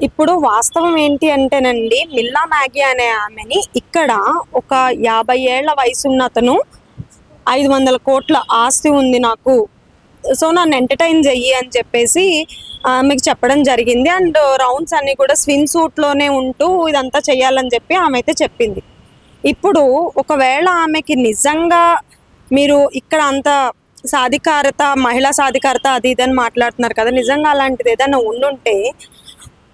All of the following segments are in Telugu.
ఇప్పుడు వాస్తవం ఏంటి అంటేనండి, మిల్లా మ్యాగీ అనే ఆమెని ఇక్కడ ఒక 50 ఏళ్ల వయసున్న అతను 500 కోట్ల ఆస్తి ఉంది నాకు. సో, నన్ను ఎంటర్‌టైన్ చెయ్యి అని చెప్పేసి ఆమెకి చెప్పడం జరిగింది. అండ్ రౌండ్స్ అన్నీ కూడా స్విమ్ సూట్‌లోనే ఉంటూ ఇదంతా చేయాలని చెప్పి ఆమె అయితే చెప్పింది. ఇప్పుడు ఒకవేళ ఆమెకి నిజంగా మీరు ఇక్కడ అంత సాధికారత, మహిళా సాధికారత అది ఇది అని మాట్లాడుతున్నారు కదా! నిజంగా అలాంటిది ఏదైనా ఉండుంటే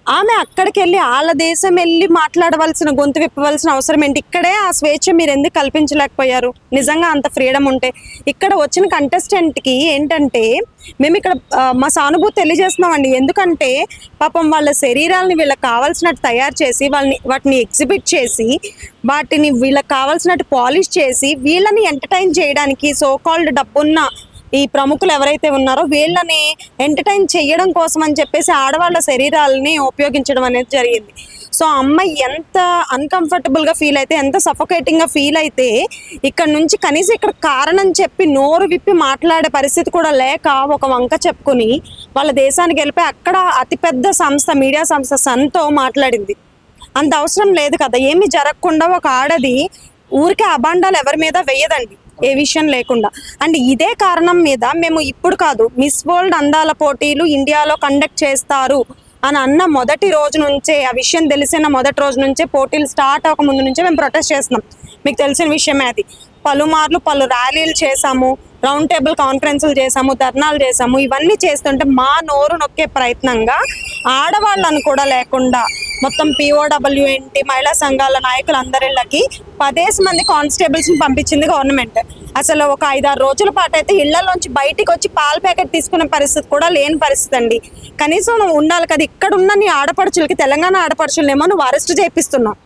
ఆమె అక్కడికెళ్ళి ఆళ్ళ దేశం ఎళ్లి మాట్లాడవలసిన, గొంతు విప్పవలసిన అవసరం ఏంటి? ఇక్కడే ఆ స్వేచ్ఛ మీరెందుకు కల్పించలేకపోయారు? నిజంగా అంత ఫ్రీడమ్ ఉంటే. ఇక్కడ వచ్చిన కంటెస్టెంట్‌కి ఏంటంటే, మేమిక్కడ మా సానుభూతి తెలియజేస్తున్నామండి. ఎందుకంటే, పాపం వాళ్ళ శరీరాల్ని వీళ్ళకి కావాల్సినట్టు తయారు చేసి, వాటిని ఎగ్జిబిట్ చేసి, వాటిని వీళ్ళకి కావాల్సినట్టు పాలిష్ చేసి, వీళ్ళని ఎంటర్‌టైన్ చేయడానికి సో కాల్డ్ డబ్బున్న ఈ ప్రముఖులు ఎవరైతే ఉన్నారో వీళ్ళని ఎంటర్‌టైన్ చేయడం కోసం అని చెప్పేసి ఆడవాళ్ళ శరీరాలని ఉపయోగించడం అనేది జరిగింది. సో, అమ్మాయి ఎంత అన్‌కంఫర్టబుల్‌గా ఫీల్ అయితే, ఎంత సఫోకేటింగ్‌గా ఫీల్ అయితే, ఇక్కడ నుంచి కనీసం ఇక్కడ కారణం చెప్పి నోరు విప్పి మాట్లాడే పరిస్థితి కూడా లేక ఒక వంక చెప్పుకొని వాళ్ళ దేశానికి వెళ్ళిపోయి అక్కడ అతిపెద్ద సంస్థ, మీడియా సంస్థ సన్‌తో మాట్లాడింది. అంత అవసరం లేదు కదా! ఏమీ జరగకుండా ఒక ఆడది ఊరికే అబాండాలు ఎవరి మీద వేయదండి, ఏ విషయం లేకుండా. అండ్ ఇదే కారణం మీద మేము ఇప్పుడు కాదు, మిస్ వరల్డ్ అందాల పోటీలు ఇండియాలో కండక్ట్ చేస్తారు అని అన్న మొదటి రోజు నుంచే, ఆ విషయం తెలిసిన మొదటి రోజు నుంచే, పోటీలు స్టార్ట్ అవ్వక ముందు నుంచే మేము ప్రొటెస్ట్ చేస్తున్నాం. మీకు తెలిసిన విషయమే అది. పలుమార్లు పలు ర్యాలీలు చేశాము, రౌండ్ టేబుల్ కాన్ఫరెన్సులు చేశాము, ధర్నాలు చేశాము. ఇవన్నీ చేస్తుంటే మా నోరు నొక్కే ప్రయత్నంగా ఆడవాళ్ళను కూడా లేకుండా మొత్తం POWNT మహిళా సంఘాల నాయకులందరిళ్ళకి 10 మంది కానిస్టేబుల్స్ని పంపించింది గవర్నమెంట్. అసలు ఒక 5-6 రోజుల పాటు అయితే ఇళ్లలోంచి బయటికి వచ్చి పాల ప్యాకెట్ తీసుకునే పరిస్థితి కూడా లేని పరిస్థితి అండి. కనీసం నువ్వు ఉండాలి కదా. ఇక్కడ ఉన్న నీ ఆడపడుచులకి, తెలంగాణ ఆడపడుచులనేమో నువ్వు అరెస్ట్ చేపిస్తున్నావు,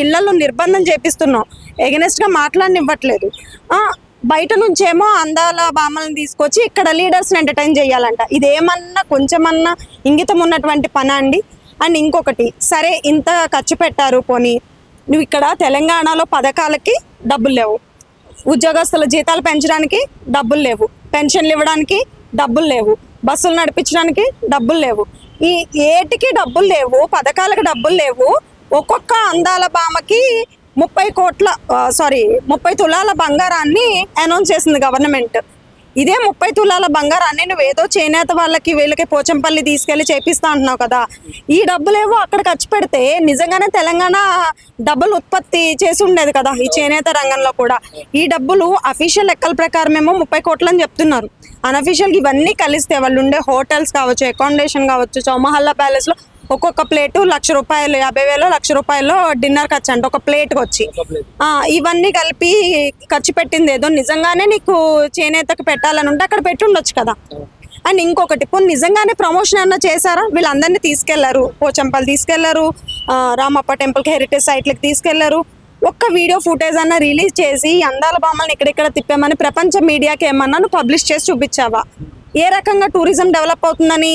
ఇళ్లలో నిర్బంధం చేపిస్తున్నావు, ఎగనెస్ట్గా మాట్లాడనివ్వట్లేదు. బయట నుంచేమో అందాల భామలను తీసుకొచ్చి ఇక్కడ లీడర్స్ని ఎంటర్‌టైన్ చేయాలంట. ఇదేమన్నా కొంచెమన్నా ఇంగితం ఉన్నటువంటి పనా అండి? అండ్ ఇంకొకటి, సరే ఇంత ఖర్చు పెట్టారు, పోనీ నువ్వు ఇక్కడ తెలంగాణలో పథకాలకి డబ్బులు లేవు, ఉద్యోగస్తుల జీతాలు పెంచడానికి డబ్బులు లేవు, పెన్షన్లు ఇవ్వడానికి డబ్బులు లేవు, బస్సులు నడిపించడానికి డబ్బులు లేవు, ఈ ఏటికి డబ్బులు లేవు, పథకాలకు డబ్బులు లేవు. ఒక్కొక్క అందాల భామకి 30 తులాల బంగారాన్ని అనౌన్స్ చేసింది గవర్నమెంట్. ఇదే 30 తులాల బంగారాన్ని నువ్వేదో చేనేత వాళ్ళకి వీళ్ళకి పోచంపల్లి తీసుకెళ్ళి చేపిస్తా అంటున్నావు కదా. ఈ డబ్బులేవో అక్కడ ఖర్చు పెడితే నిజంగానే తెలంగాణ డబ్బులు ఉత్పత్తి చేసి ఉండేది కదా ఈ చేనేత రంగంలో కూడా. ఈ డబ్బులు అఫీషియల్ లెక్కల ప్రకారం ఏమో 30 కోట్లు అని చెప్తున్నారు. అన్అఫీషియల్గా ఇవన్నీ కలిస్తే వాళ్ళు ఉండే హోటల్స్ కావచ్చు, అకామిడేషన్ కావచ్చు, చౌమహల్లా ప్యాలెస్లో ఒక్కొక్క ప్లేటు ₹1,00,000, 50,000, ₹1,00,000 డిన్నర్ ఖర్చు అంట ఒక ప్లేట్కి వచ్చి. ఇవన్నీ కలిపి ఖర్చు పెట్టింది ఏదో నిజంగానే నీకు చేనేతకు పెట్టాలని ఉంటే అక్కడ పెట్టి ఉండొచ్చు కదా. అండ్ ఇంకొకటి, పోనీ నిజంగానే ప్రమోషన్ అన్నా చేశారా? వీళ్ళందరినీ తీసుకెళ్లారు, పోచంపల్లి తీసుకెళ్లారు, రామప్ప టెంపుల్కి, హెరిటేజ్ సైట్లకి తీసుకెళ్లారు. ఒక్క వీడియో ఫుటేజ్ అన్నా రిలీజ్ చేసి అందాల భామల్ని ఇక్కడిక్కడ తిప్పామని ప్రపంచ మీడియాకి ఏమన్నా నువ్వు పబ్లిష్ చేసి చూపించావా? ఏ రకంగా టూరిజం డెవలప్ అవుతుందని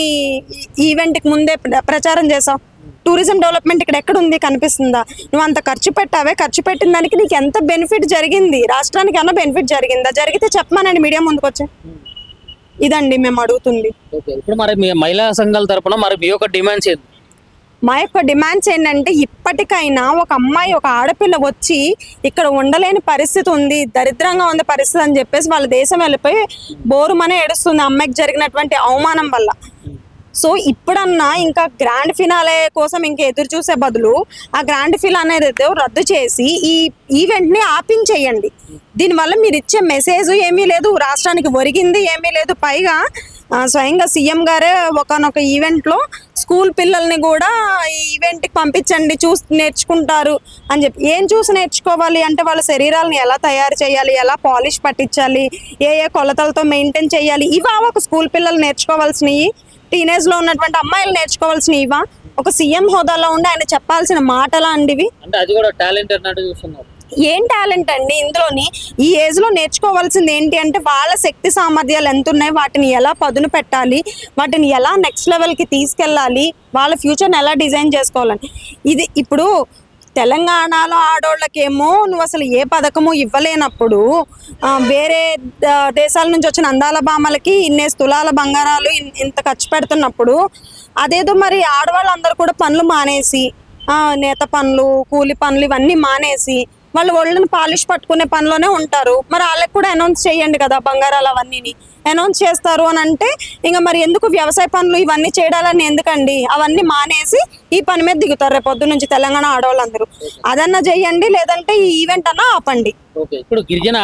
ఈవెంట్కి ముందే ప్రచారం చేసావు? టూరిజం డెవలప్మెంట్ ఇక్కడ ఎక్కడుంది, కనిపిస్తుందా? నువ్వు అంత ఖర్చు పెట్టావే, ఖర్చు పెట్టిన దానికి నీకు ఎంత బెనిఫిట్ జరిగింది? రాష్ట్రానికి ఏమన్నా బెనిఫిట్ జరిగిందా? జరిగితే చెప్పమానండి మీడియా ముందుకు వచ్చి. ఇదండి మేము అడుగుతుంది. ఇప్పుడు మరి మీ మహిళా సంఘాల తరపున మరి మీ యొక్క డిమాండ్స్ ఏంటి? మా యొక్క డిమాండ్స్ ఏంటంటే, ఇప్పటికైనా ఒక అమ్మాయి, ఒక ఆడపిల్ల వచ్చి ఇక్కడ ఉండలేని పరిస్థితి ఉంది, దరిద్రంగా ఉంది పరిస్థితి అని చెప్పేసి వాళ్ళ దేశం వెళ్ళిపోయి బోరుమనే ఏడుస్తుంది అమ్మాయికి జరిగినటువంటి అవమానం వల్ల. సో, ఇప్పుడన్నా ఇంకా గ్రాండ్ ఫినాలే కోసం ఇంకా ఎదురు చూసే బదులు ఆ గ్రాండ్ ఫినాలే అనేది రద్దు చేసి ఈ ఈవెంట్ని ఆపించేయండి. దీనివల్ల మీరు ఇచ్చే మెసేజ్ ఏమీ లేదు, రాష్ట్రానికి ఒరిగింది ఏమీ లేదు. పైగా స్వయంగా సీఎం గారే ఒకనొక ఈవెంట్లో స్కూల్ పిల్లల్ని కూడా ఈ ఈవెంట్కి పంపించండి, చూసి నేర్చుకుంటారు అని చెప్పి. ఏం చూసి నేర్చుకోవాలి అంటే, వాళ్ళ శరీరాలను ఎలా తయారు చేయాలి, ఎలా పాలిష్ పట్టించాలి, ఏ కొలతలతో మెయింటైన్ చేయాలి, ఇవా ఒక స్కూల్ పిల్లలు నేర్చుకోవాల్సినవి? టీనేజ్లో ఉన్నటువంటి అమ్మాయిలు నేర్చుకోవాల్సినవి ఇవా? ఒక సీఎం హోదాలో ఉండి ఆయన చెప్పాల్సిన మాటలా అండివి? అంటే అది కూడా టాలెంట్ అన్నట్టు చూస్తున్నారు. ఏం టాలెంట్ అండి ఇందులోని? ఈ ఏజ్లో నేర్చుకోవాల్సింది ఏంటి అంటే, వాళ్ళ శక్తి సామర్థ్యాలు ఎంత ఉన్నాయి, వాటిని ఎలా పదును పెట్టాలి, వాటిని ఎలా నెక్స్ట్ లెవెల్కి తీసుకెళ్ళాలి, వాళ్ళ ఫ్యూచర్ని ఎలా డిజైన్ చేసుకోవాలని. ఇది ఇప్పుడు తెలంగాణలో ఆడోళ్ళకేమో నువ్వు అసలు ఏ పథకము ఇవ్వలేనప్పుడు, వేరే దేశాల నుంచి వచ్చిన అందాల భామలకి ఇన్నేసి తులాల బంగారాలు ఇంత ఖర్చు పెడుతున్నప్పుడు అదేదో మరి ఆడవాళ్ళందరూ కూడా పనులు మానేసి నేత పనులు, కూలి పనులు ఇవన్నీ మానేసి వాళ్ళు ఒళ్ళని పాలిష్ పట్టుకునే పనిలోనే ఉంటారు. మరి వాళ్ళకి కూడా అనౌన్స్ చేయండి కదా బంగారాలు అవన్నీ అనౌన్స్ చేస్తారు అని అంటే ఇంకా మరి ఎందుకు వ్యవసాయ పనులు ఇవన్నీ చేయడాలని ఎందుకండి? అవన్నీ మానేసి ఈ పని మీద దిగుతారు రేపు పొద్దు నుంచి తెలంగాణ ఆడవాళ్ళందరూ. అదన్నా చెయ్యండి, లేదంటే ఈ ఈవెంట్ అన్నా ఆపండి. ఓకే, ఇప్పుడు గిరిజన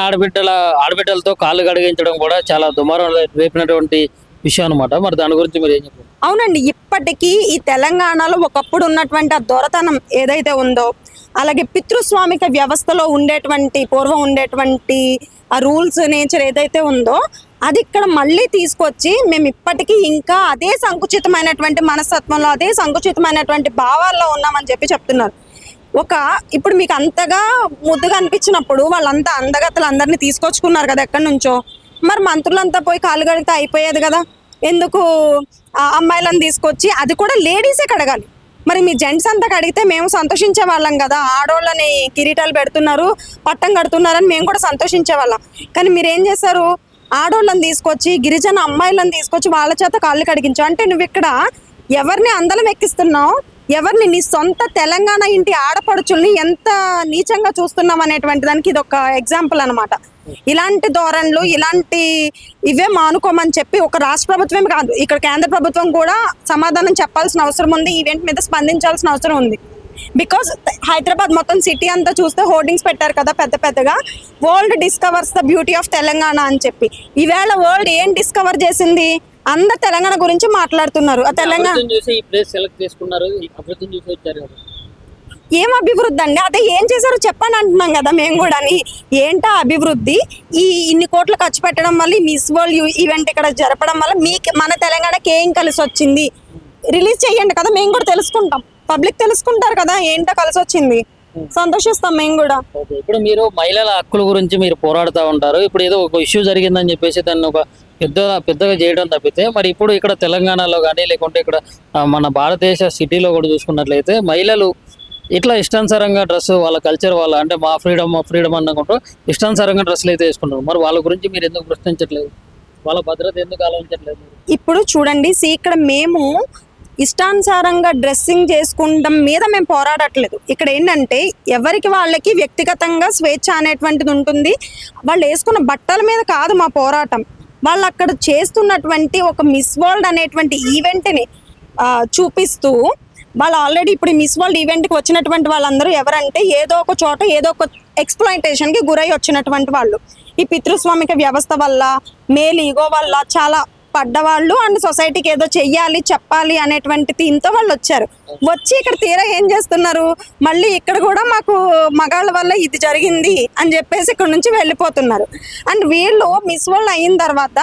ఆడబిడ్డలతో కాళ్ళు కడిగించడం కూడా చాలా దుమారం రేపినటువంటి విషయం అనమాట. మరి దాని గురించి మీరు ఏం చెప్పారు? అవునండి, ఇప్పటికీ ఈ తెలంగాణలో ఒకప్పుడు ఉన్నటువంటి ఆ దొరతనం ఏదైతే ఉందో, అలాగే పితృస్వామిక వ్యవస్థలో పూర్వం ఉండేటువంటి ఆ రూల్స్ నేచర్ ఏదైతే ఉందో అది ఇక్కడ మళ్ళీ తీసుకొచ్చి మేము ఇప్పటికీ ఇంకా అదే సంకుచితమైనటువంటి మనస్తత్వంలో, అదే సంకుచితమైనటువంటి భావాల్లో ఉన్నామని చెప్తున్నారు. ఇప్పుడు మీకు అంతగా ముద్దుగా అనిపించినప్పుడు వాళ్ళంతా అందగత్తలు అందరినీ తీసుకొచ్చుకున్నారు కదా ఎక్కడి నుంచో, మరి మంత్రులంతా పోయి కాళ్ళు కడిగితే అయిపోయేది కదా. ఎందుకు అమ్మాయిలను తీసుకొచ్చి, అది కూడా లేడీసే కడగాలి. మరి మీ జెంట్స్ అంతా కడిగితే మేము సంతోషించే వాళ్ళం కదా. ఆడోళ్ళని కిరీటాలు పెడుతున్నారు, పట్టం కడుతున్నారని మేము కూడా సంతోషించే వాళ్ళం. కానీ మీరు ఏం చేశారు? ఆడోళ్ళని తీసుకొచ్చి, గిరిజన అమ్మాయిలను తీసుకొచ్చి వాళ్ళ చేత కాళ్ళు కడిగించావు. అంటే నువ్వు ఇక్కడ ఎవరిని అందలం ఎక్కిస్తున్నావు, ఎవరిని నీ సొంత తెలంగాణ ఇంటి ఆడపడుచుల్ని ఎంత నీచంగా చూస్తున్నావు అనేటువంటి దానికి ఇది ఒక ఎగ్జాంపుల్ అనమాట. ఇలాంటి ధోరణులు, ఇలాంటి ఇవే మానుకోమని చెప్పి ఒక రాష్ట్ర ప్రభుత్వమే కాదు, ఇక్కడ కేంద్ర ప్రభుత్వం కూడా సమాధానం చెప్పాల్సిన అవసరం ఉంది. ఈవెంట్ మీద స్పందించాల్సిన అవసరం ఉంది. బికాస్ హైదరాబాద్ మొత్తం సిటీ అంతా చూస్తే హోర్డింగ్స్ పెట్టారు కదా పెద్ద పెద్దగా, world discovers the beauty of Telangana అని చెప్పి. ఈవేళ వరల్డ్ ఏం డిస్కవర్ చేసింది? అందరు తెలంగాణ గురించి మాట్లాడుతున్నారు. ఆ తెలంగాణ ఏం అభివృద్ధి అండి? అదే ఏం చేశారో చెప్పండి అంటున్నాం కదా మేము కూడా. ఏంటా అభివృద్ధి? ఇన్ని కోట్లు ఖర్చు పెట్టడం వల్ల, మిస్ వరల్డ్ ఈవెంట్ ఇక్కడ జరపడం వల్ల మన తెలంగాణకి ఏం కలిసి వచ్చింది రిలీజ్ చేయండి కదా, మేము కూడా తెలుసుకుంటాం. పబ్లిక్ తెలుసుకుంటారు కదా ఏంటో కలిసి వచ్చింది, సంతోషిస్తాం మేము కూడా. ఇప్పుడు మీరు మహిళల హక్కుల గురించి మీరు పోరాడుతూ ఉంటారు. ఇప్పుడు ఏదో ఒక ఇష్యూ జరిగిందని చెప్పేసి దాన్ని ఒక పెద్దగా చేయడం తప్పితే, మరి ఇప్పుడు ఇక్కడ తెలంగాణలో కానీ లేకుంటే ఇక్కడ మన భారతదేశ సిటీలో కూడా చూసుకున్నట్లయితే మహిళలు ఇట్లా ఇష్టానుసారంగా డ్రెస్, వాళ్ళ కల్చర్, వాళ్ళ అంటే మా ఫ్రీడమ్ అనుకుంటూ ఇష్టానుసారంగా డ్రెస్సులు అయితే వేసుకుంటారు. మరి వాళ్ళ గురించి మీరు ఎందుకు ప్రశ్నించట్లేదు? వాళ్ళ భద్రత ఎందుకు ఆలోచించట్లేదు? ఇప్పుడు చూడండి, ఇక్కడ మేము ఇష్టానుసారంగా డ్రెస్సింగ్ చేసుకుంటాం మీద మేము పోరాడట్లేదు. ఇక్కడ ఏంటంటే ఎవరికి వాళ్ళకి వ్యక్తిగతంగా స్వేచ్ఛ అనేటువంటిది ఉంటుంది. వాళ్ళు వేసుకున్న బట్టల మీద కాదు మా పోరాటం. వాళ్ళు అక్కడ చేస్తున్నటువంటి ఒక మిస్ వరల్డ్ అనేటువంటి ఈవెంట్ని చూపిస్తూ, వాళ్ళు ఆల్రెడీ ఇప్పుడు మిస్ వరల్డ్ ఈవెంట్కి వచ్చినటువంటి వాళ్ళందరూ ఎవరంటే ఏదో ఒక చోట ఏదో ఒక ఎక్స్ప్లాయిటేషన్కి గురై వచ్చినటువంటి వాళ్ళు. ఈ పితృస్వామిక వ్యవస్థ వల్ల, మేల్ ఈగో వల్ల చాలా పడ్డవాళ్ళు అండ్ సొసైటీకి ఏదో చెయ్యాలి, చెప్పాలి అనేటువంటి దీంతో వాళ్ళు వచ్చి ఇక్కడ తీరా ఏం చేస్తున్నారు? మళ్ళీ ఇక్కడ కూడా మాకు మగాళ్ళ వల్ల ఇది జరిగింది అని చెప్పేసి ఇక్కడ నుంచి వెళ్ళిపోతున్నారు. అండ్ వీళ్ళు మిస్ వరల్డ్ అయిన తర్వాత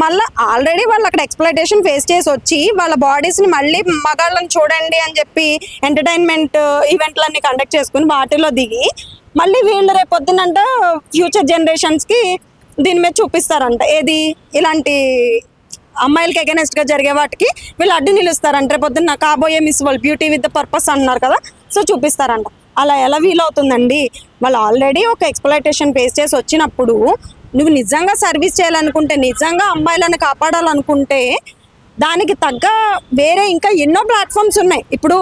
మళ్ళీ ఆల్రెడీ వాళ్ళు అక్కడ ఎక్స్ప్లాయిటేషన్ ఫేస్ చేసి వచ్చి వాళ్ళ బాడీస్ని మళ్ళీ మగాళ్ళని చూడండి అని చెప్పి ఎంటర్టైన్మెంట్ ఈవెంట్లన్నీ కండక్ట్ చేసుకుని వాటిలో దిగి మళ్ళీ వీళ్ళు రేపొద్దునంట ఫ్యూచర్ జనరేషన్స్కి దీని మీద చూపిస్తారంట. ఏది? ఇలాంటి అమ్మాయిలకి అగెనెస్ట్గా జరిగే వాటికి వీళ్ళు అడ్డు నిలుస్తారంట. రేపొద్దున్న కాబోయే miss world beauty with the purpose అన్నారు కదా, సో చూపిస్తారంట. అలా ఎలా వీలవుతుందండి? వాళ్ళు ఆల్రెడీ ఒక ఎక్స్ప్లాయిటేషన్ ఫేస్ చేసి వచ్చినప్పుడు నువ్వు నిజంగా సర్వీస్ చేయాలనుకుంటే, నిజంగా అమ్మాయిలను కాపాడాలనుకుంటే దానికి తగ్గ వేరే ఇంకా ఎన్నో ప్లాట్ఫామ్స్ ఉన్నాయి. ఇప్పుడు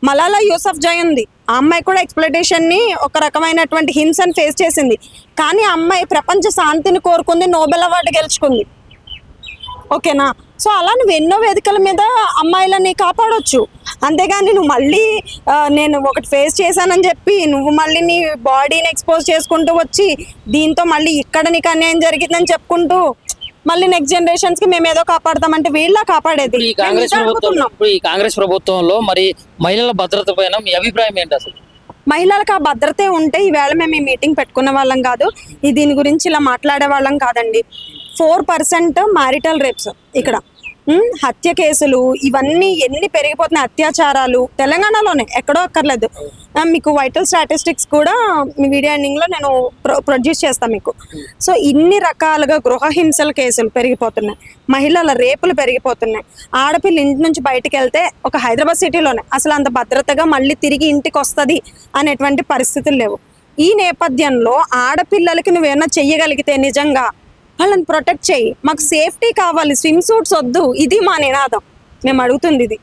మలాలా యూసఫ్జాయ్ ఉంది. ఆ అమ్మాయి కూడా ఎక్స్ప్లాయిటేషన్ని, ఒక రకమైనటువంటి హింసను ఫేస్ చేసింది. కానీ ఆ అమ్మాయి ప్రపంచ శాంతిని కోరుకుంది, నోబెల్ అవార్డు గెలుచుకుంది. ఓకేనా? సో అలా నువ్వు ఎన్నో వేదికల మీద అమ్మాయిలని కాపాడొచ్చు. అంతేగాని నువ్వు మళ్ళీ నేను ఒకటి ఫేస్ చేశానని చెప్పి నువ్వు మళ్ళీ నీ బాడీని ఎక్స్పోజ్ చేసుకుంటూ వచ్చి దీంతో మళ్ళీ ఇక్కడ నీకు అన్యాయం జరిగిందని చెప్పుకుంటూ మళ్ళీ నెక్స్ట్ జనరేషన్స్ కి మేము ఏదో కాపాడతామంటే వీళ్ళ కాపాడేది. ఈ కాంగ్రెస్ ప్రభుత్వంలో మరి మహిళల భద్రత పైన మీ అభిప్రాయం ఏంటి? అసలు మహిళలకు ఆ భద్రతే ఉంటే ఈవేళ మేము ఈ మీటింగ్ పెట్టుకున్న వాళ్ళం కాదు, దీని గురించి ఇలా మాట్లాడే వాళ్ళం కాదండి. 4% మ్యారిటల్ రేప్స్, ఇక్కడ హత్య కేసులు ఇవన్నీ ఎన్ని పెరిగిపోతున్నాయి. అత్యాచారాలు తెలంగాణలోనే, ఎక్కడో అక్కర్లేదు. మీకు వైటల్ స్టాటిస్టిక్స్ కూడా మీ వీడియో ఎండింగ్లో నేను ప్రొడ్యూస్ చేస్తాను మీకు. సో ఇన్ని రకాలుగా గృహహింసల కేసులు పెరిగిపోతున్నాయి, మహిళల రేపులు పెరిగిపోతున్నాయి. ఆడపిల్ల ఇంటి నుంచి బయటకు వెళ్తే ఒక హైదరాబాద్ సిటీలోనే అసలు అంత భద్రతగా మళ్ళీ తిరిగి ఇంటికి వస్తుంది అనేటువంటి పరిస్థితులు లేవు. ఈ నేపథ్యంలో ఆడపిల్లలకి నువ్వేమైనా చెయ్యగలిగితే నిజంగా వాళ్ళని ప్రొటెక్ట్ చేయి. మాకు సేఫ్టీ కావాలి, స్విమ్ సూట్స్ వద్దు, ఇది మా నినాదం. మేము అడుగుతుంది ఇది.